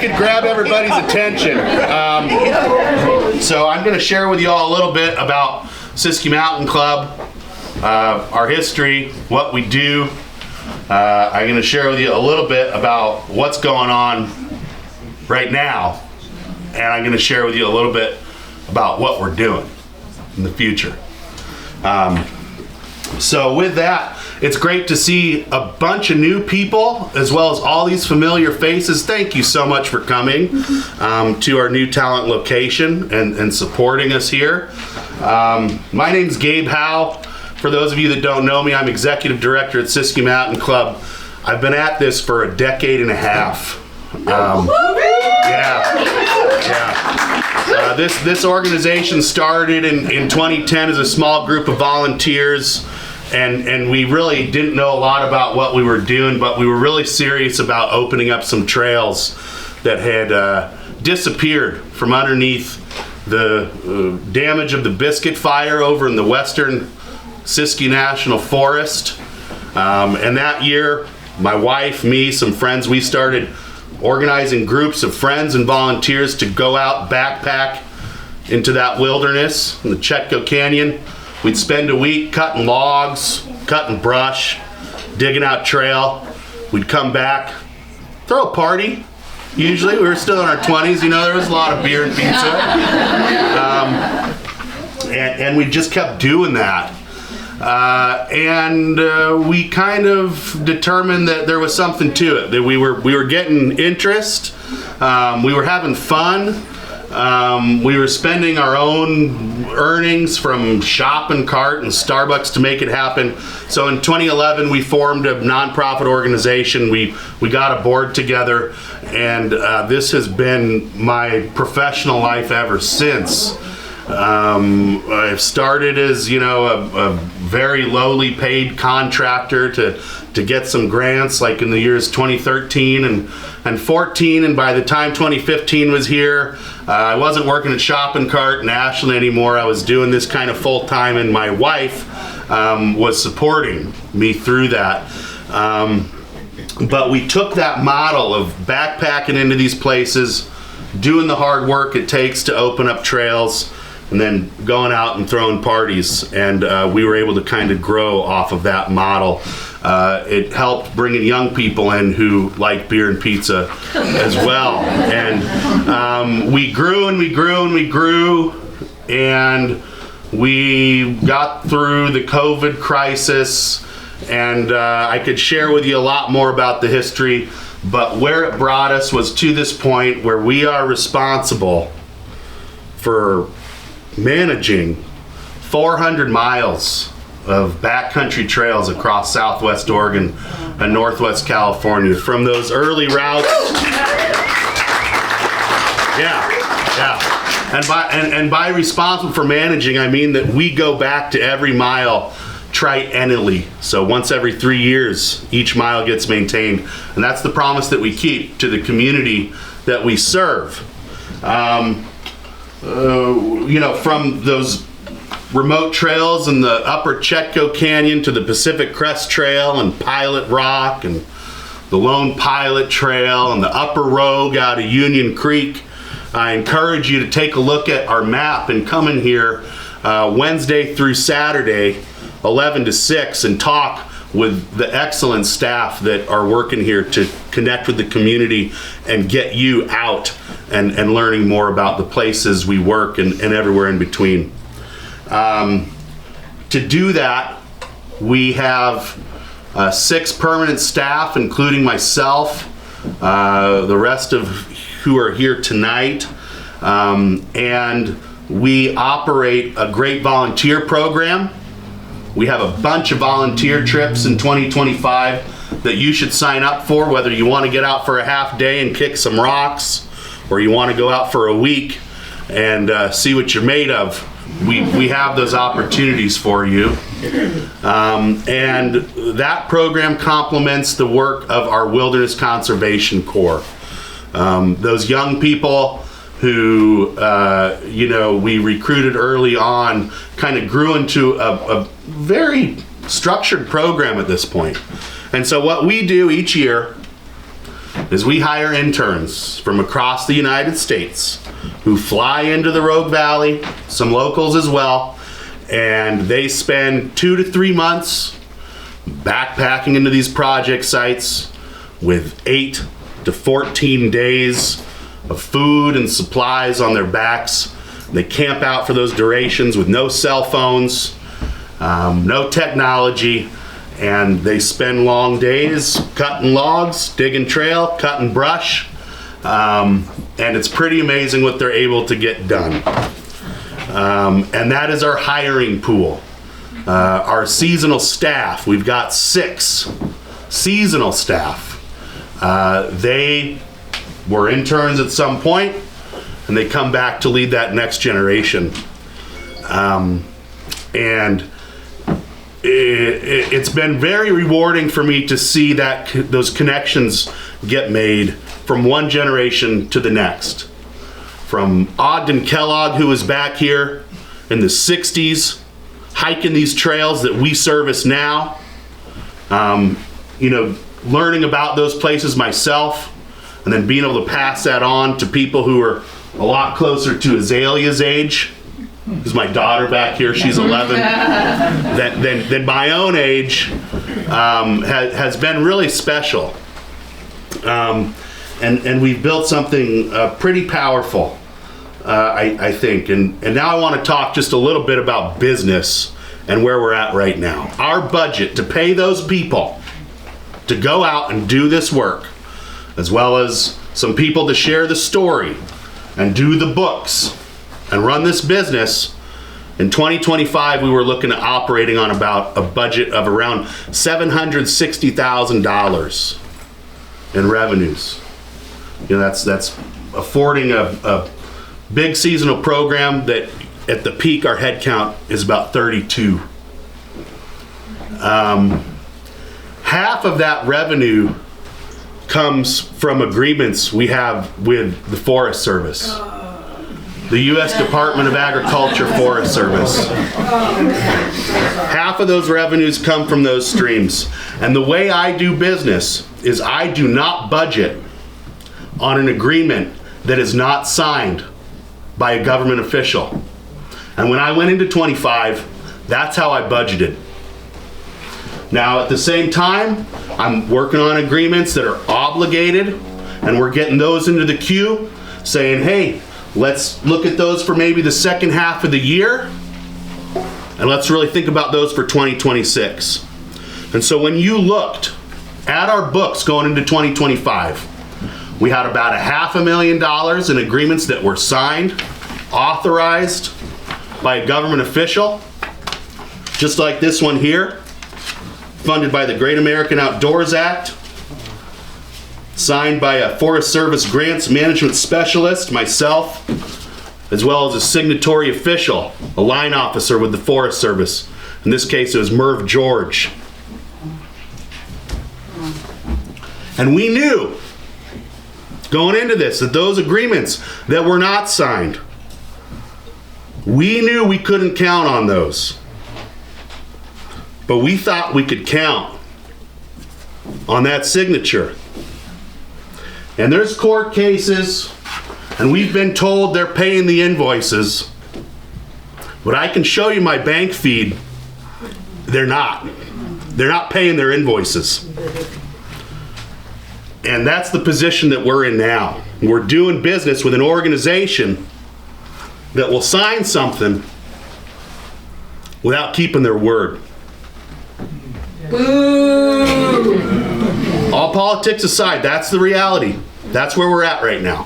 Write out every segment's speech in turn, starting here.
could grab everybody's attention. So I'm going to share with you all a little bit about Siskiyou Mountain Club, our history, what we do. I'm going to share with you a little bit about what's going on right now, and I'm going to share with you a little bit about what we're doing in the future. So with that, it's great to see a bunch of new people as well as all these familiar faces. Thank you so much for coming to our new talent location and supporting us here. My name's Gabe Howe. For those of you that don't know me, I'm Executive Director at Siskiyou Mountain Club. I've been at this for a decade and a half. This organization started in 2010 as a small group of volunteers, and we really didn't know a lot about what we were doing, but we were really serious about opening up some trails that had disappeared from underneath the damage of the Biscuit Fire over in the western Siskiyou National Forest. And that year, my wife, me, some friends, we started organizing groups of friends and volunteers to go out, backpack into that wilderness in the Siskiyou Canyon. We'd spend a week cutting logs, cutting brush, digging out trail. We'd come back, throw a party. Usually, we were still in our 20s, you know, there was a lot of beer and pizza. And we just kept doing that. We kind of determined that there was something to it, that we were getting interest, we were having fun, we were spending our own earnings from shop and cart and Starbucks to make it happen. So in 2011 we formed a nonprofit organization, we got a board together, and this has been my professional life ever since. I started as, you know, a very lowly paid contractor to get some grants, like in the years 2013 and 14, and by the time 2015 was here, I wasn't working at Shop and Cart in Ashland anymore. I was doing this kind of full time, and my wife was supporting me through that. But we took that model of backpacking into these places, doing the hard work it takes to open up trails, and then going out and throwing parties, and we were able to kind of grow off of that model. It helped bringing young people in who like beer and pizza as well. And we grew and we grew and we grew, and we got through the COVID crisis, and I could share with you a lot more about the history, but where it brought us was to this point where we are responsible for managing 400 miles of backcountry trails across Southwest Oregon and Northwest California. From those early routes, and by responsible for managing, I mean that we go back to every mile triennially. So once every 3 years, each mile gets maintained, and that's the promise that we keep to the community that we serve. You know, from those remote trails in the upper Siskiyou Canyon to the Pacific Crest Trail and Pilot Rock and the Lone Pilot Trail and the Upper Rogue out of Union Creek, I encourage you to take a look at our map and come in here Wednesday through Saturday, 11 to 6, and talk with the excellent staff that are working here to connect with the community and get you out and learning more about the places we work and everywhere in between. To do that, we have 6 permanent staff, including myself, the rest of who are here tonight, and we operate a great volunteer program. We have a bunch of volunteer trips in 2025 that you should sign up for, whether you want to get out for a half day and kick some rocks, or you want to go out for a week and see what you're made of. We have those opportunities for you. And that program complements the work of our Wilderness Conservation Corps. Those young people who, you know, we recruited early on, kind of grew into a very structured program at this point. And so what we do each year is we hire interns from across the United States who fly into the Rogue Valley, some locals as well, and they spend 2 to 3 months backpacking into these project sites with 8 to 14 days of food and supplies on their backs. They camp out for those durations with no cell phones, no technology, and they spend long days cutting logs, digging trail, cutting brush, and it's pretty amazing what they're able to get done. And that is our hiring pool. Our seasonal staff, we've got 6 seasonal staff. They were interns at some point, and they come back to lead that next generation. And it's been very rewarding for me to see that those connections get made from one generation to the next. From Ogden Kellogg, who was back here in the 60s, hiking these trails that we service now, learning about those places myself, and then being able to pass that on to people who are a lot closer to Azalea's age. Because my daughter back here, she's 11, than my own age, has been really special. And we've built something pretty powerful, I think. And now I want to talk just a little bit about business and where we're at right now. Our budget to pay those people to go out and do this work, as well as some people to share the story and do the books and run this business. In 2025, we were looking at operating on about a budget of around $760,000 in revenues. That's affording a big seasonal program that at the peak our head count is about 32. Half of that revenue comes from agreements we have with the Forest Service. The U.S. Department of Agriculture Forest Service. Half of those revenues come from those streams. And the way I do business is I do not budget on an agreement that is not signed by a government official. And when I went into 25, that's how I budgeted. Now at the same time, I'm working on agreements that are obligated, and we're getting those into the queue, saying, hey, let's look at those for maybe the second half of the year, and let's really think about those for 2026. And so when you looked at our books going into 2025, we had about $500,000 in agreements that were signed, authorized by a government official, just like this one here, funded by the Great American Outdoors Act, signed by a Forest Service Grants Management Specialist, myself, as well as a signatory official, a line officer with the Forest Service. In this case, it was Merv George. And we knew, going into this, that those agreements that were not signed, we knew we couldn't count on those. But we thought we could count on that signature. And there's court cases, and we've been told they're paying the invoices. But I can show you my bank feed. They're not. They're not paying their invoices. And that's the position that we're in now. We're doing business with an organization that will sign something without keeping their word. Boo! All politics aside, that's the reality. That's where we're at right now.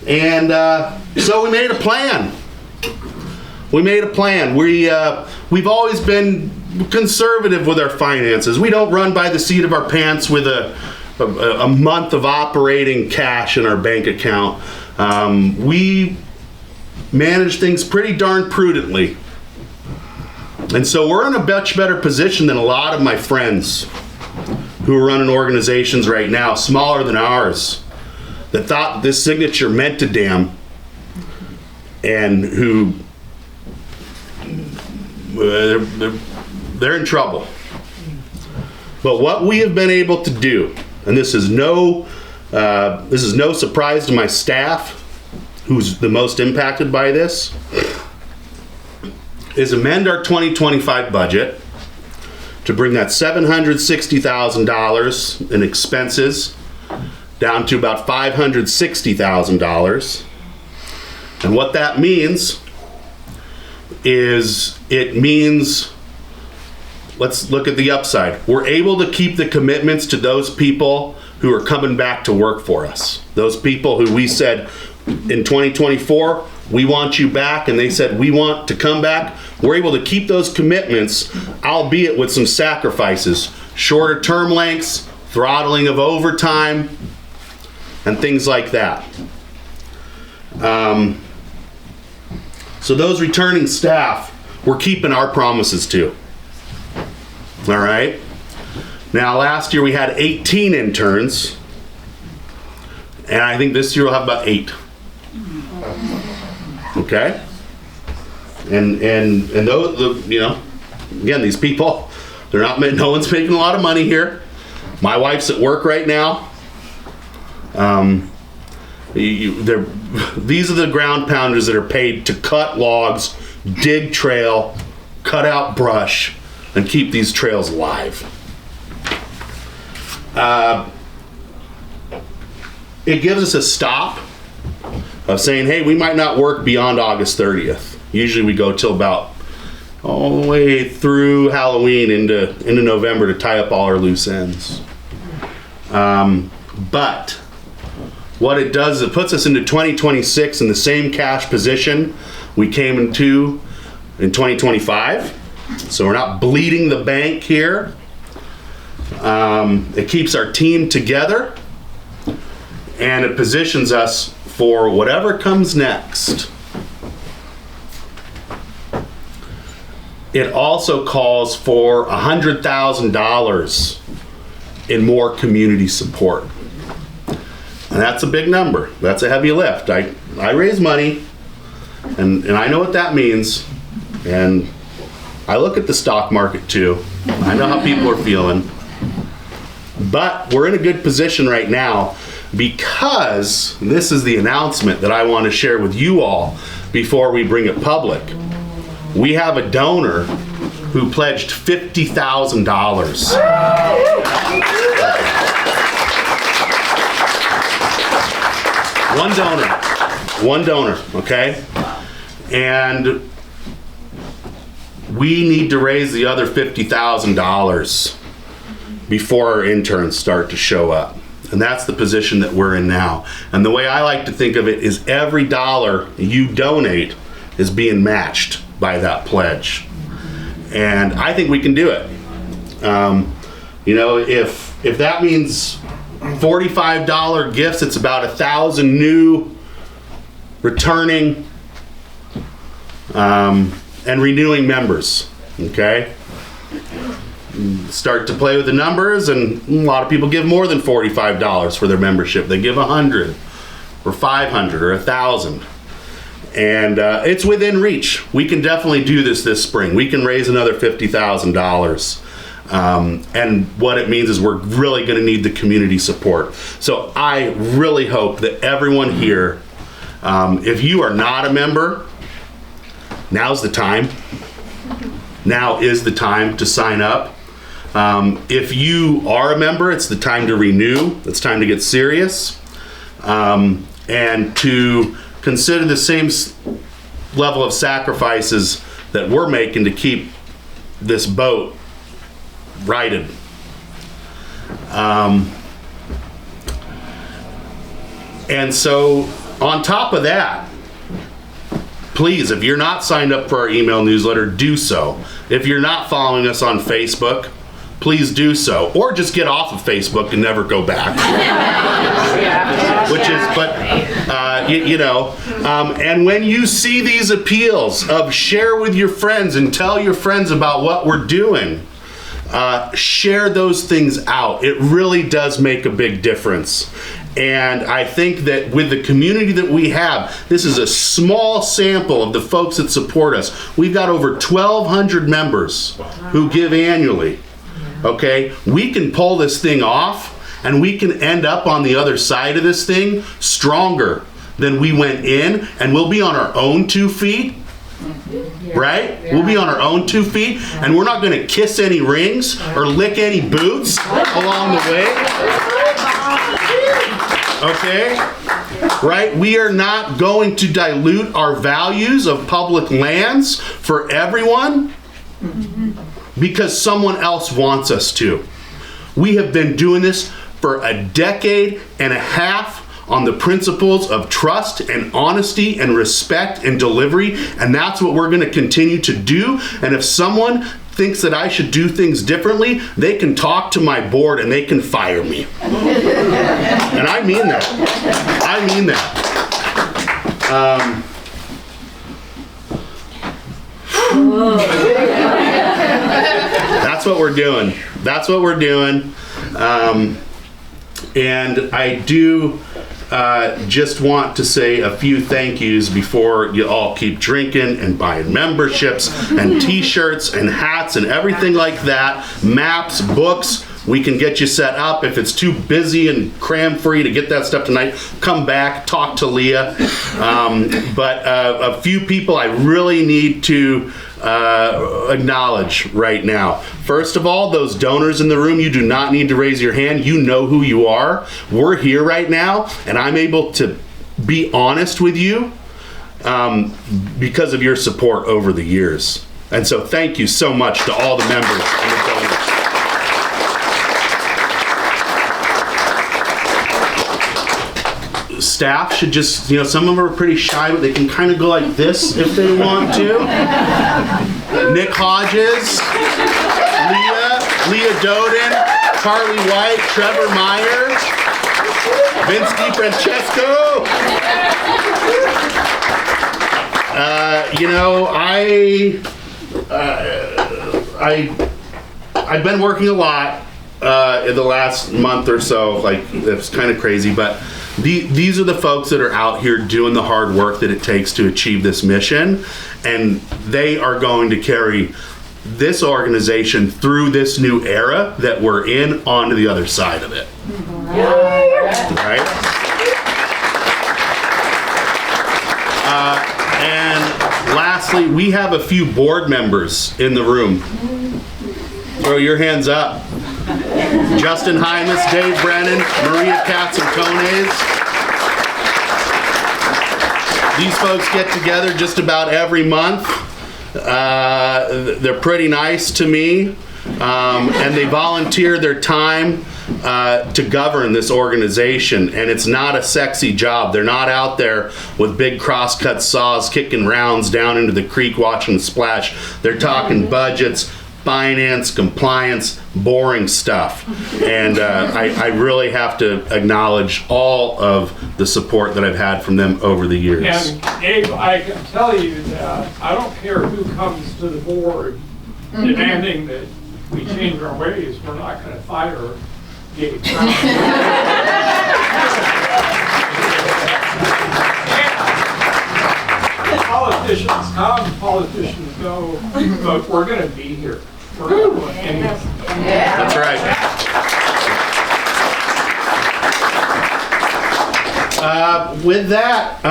And so we made a plan. We've always been conservative with our finances. We don't run by the seat of our pants with a month of operating cash in our bank account. We manage things pretty darn prudently. And so we're in a much better position than a lot of my friends who are running organizations right now, smaller than ours, that thought this signature meant a damn, and who they're in trouble. But what we have been able to do and this is no surprise to my staff, who's the most impacted by this, is amend our 2025 budget to bring that $760,000 in expenses down to about $560,000. And what that means is, let's look at the upside. We're able to keep the commitments to those people who are coming back to work for us. Those people who we said in 2024, we want you back, and they said we want to come back. We're able to keep those commitments, albeit with some sacrifices, shorter term lengths, throttling of overtime, and things like that. So those returning staff, we're keeping our promises to. All right. Now, last year we had 18 interns, and I think this year we'll have about 8. Okay. And those, again, these people, no one's making a lot of money here. My wife's at work right now. These are the ground pounders that are paid to cut logs, dig trail, cut out brush, and keep these trails alive. It gives us a stop of saying, hey, we might not work beyond August 30th. Usually we go till about all the way through Halloween into November to tie up all our loose ends. But what it does is it puts us into 2026 in the same cash position we came into in 2025. So we're not bleeding the bank here. It keeps our team together, and it positions us for whatever comes next. It also calls for $100,000 in more community support. And that's a big number. That's a heavy lift. I raise money, and I know what that means. And I look at the stock market too. I know how people are feeling. But we're in a good position right now because this is the announcement that I want to share with you all before we bring it public. We have a donor who pledged $50,000. One donor, okay? And we need to raise the other $50,000 before our interns start to show up. And that's the position that we're in now. And the way I like to think of it is every dollar you donate is being matched by that pledge. And I think we can do it. If that means $45 gifts, it's about 1,000 new, returning, and renewing members. Okay? Start to play with the numbers, and a lot of people give more than $45 for their membership. They give $100 or $500 or $1,000. And it's within reach. We can definitely do this spring. We can raise another $50,000. And what it means is we're really going to need the community support. So I really hope that everyone here, if you are not a member, now's the time. Now is the time to sign up. If you are a member, it's the time to renew. It's time to get serious. And to consider the same level of sacrifices that we're making to keep this boat righted. And so on top of that, please, if you're not signed up for our email newsletter, do so. If you're not following us on Facebook, please do so. Or just get off of Facebook and never go back. And when you see these appeals of share with your friends and tell your friends about what we're doing, share those things out. It really does make a big difference. And I think that with the community that we have, this is a small sample of the folks that support us. We've got over 1,200 members who give annually. Okay? We can pull this thing off, and we can end up on the other side of this thing stronger than we went in, and we'll be on our own 2 feet. Right? We'll be on our own 2 feet, and we're not going to kiss any rings or lick any boots along the way. Okay? Right? We are not going to dilute our values of public lands for everyone because someone else wants us to. We have been doing this for a decade and a half on the principles of trust and honesty and respect and delivery, and that's what we're going to continue to do. And if someone thinks that I should do things differently, they can talk to my board and they can fire me. And I mean that. I mean that. That's what we're doing. That's what we're doing. And I do just want to say a few thank yous before you all keep drinking and buying memberships and t-shirts and hats and everything like that. Maps, books, we can get you set up. If it's too busy and cram for you to get that stuff tonight, come back, talk to Leah. But a few people I really need to acknowledge right now. First of all, those donors in the room, you do not need to raise your hand. You know who you are. We're here right now, and I'm able to be honest with you because of your support over the years. And so thank you so much to all the members and the donors. Staff should just, some of them are pretty shy, but they can kind of go like this if they want to. Nick Hodges, Leah Doden, Carly White, Trevor Meyer, Vinsky Francesco. I've been working a lot in the last month or so. Like, it's kind of crazy, but these are the folks that are out here doing the hard work that it takes to achieve this mission, and they are going to carry this organization through this new era that we're in onto the other side of it. Right? And lastly, we have a few board members in the room. Throw your hands up. Justin Hymas, Dave Brennan, Maria Katz-Cones. These folks get together just about every month. They're pretty nice to me, and they volunteer their time to govern this organization, and it's not a sexy job. They're not out there with big crosscut saws kicking rounds down into the creek watching the splash. They're talking budgets, finance, compliance, boring stuff. And I really have to acknowledge all of the support that I've had from them over the years. And Gabe, I can tell you that I don't care who comes to the board demanding that we change our ways, we're not going to fire Gabe. Politicians come, politicians go, but we're going to be here. That's right. With that,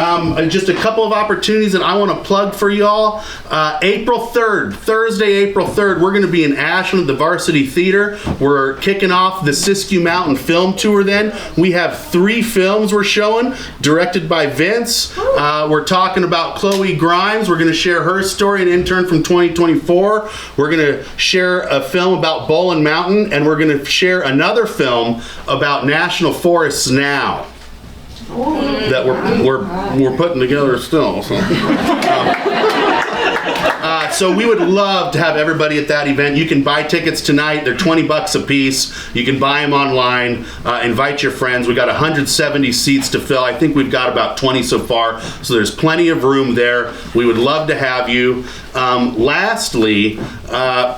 just a couple of opportunities that I want to plug for y'all. April 3rd, Thursday, April 3rd, we're going to be in Ashland at the Varsity Theater. We're kicking off the Siskiyou Mountain Film Tour then. We have 3 films we're showing, directed by Vince. We're talking about Chloe Grimes. We're going to share her story, an intern from 2024. We're going to share a film about Bolin Mountain, and we're going to share another film about National Forests Now. That we're putting together still. So we would love to have everybody at that event. You can buy tickets tonight. They're $20 a piece. You can buy them online. Invite your friends. We got 170 seats to fill. I think we've got about 20 so far. So there's plenty of room there. We would love to have you. Lastly,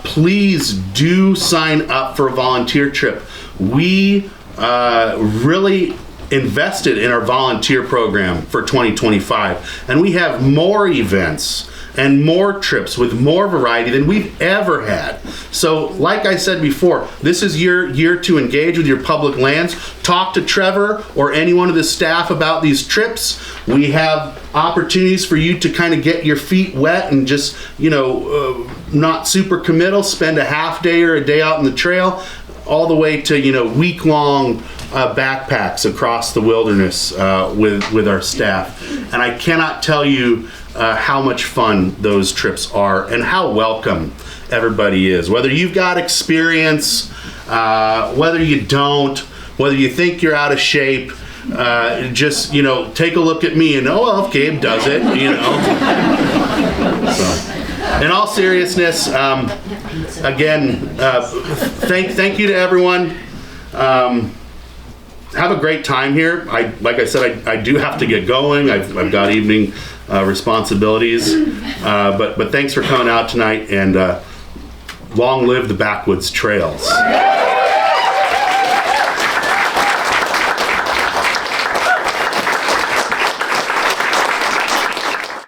please do sign up for a volunteer trip. We really invested in our volunteer program for 2025, and we have more events and more trips with more variety than we've ever had. So like I said before, this is your year to engage with your public lands. Talk to Trevor or any one of the staff about these trips. We have opportunities for you to kind of get your feet wet and just, not super committal, spend a half day or a day out in the trail, all the way to, week-long backpacks across the wilderness with our staff. And I cannot tell you how much fun those trips are and how welcome everybody is. Whether you've got experience, whether you don't, whether you think you're out of shape, just, take a look at me and, if Gabe does it, So, in all seriousness, again, thank you to everyone. Have a great time here. Like I said, I do have to get going. I've got evening responsibilities. But thanks for coming out tonight, and long live the Backwoods Trails.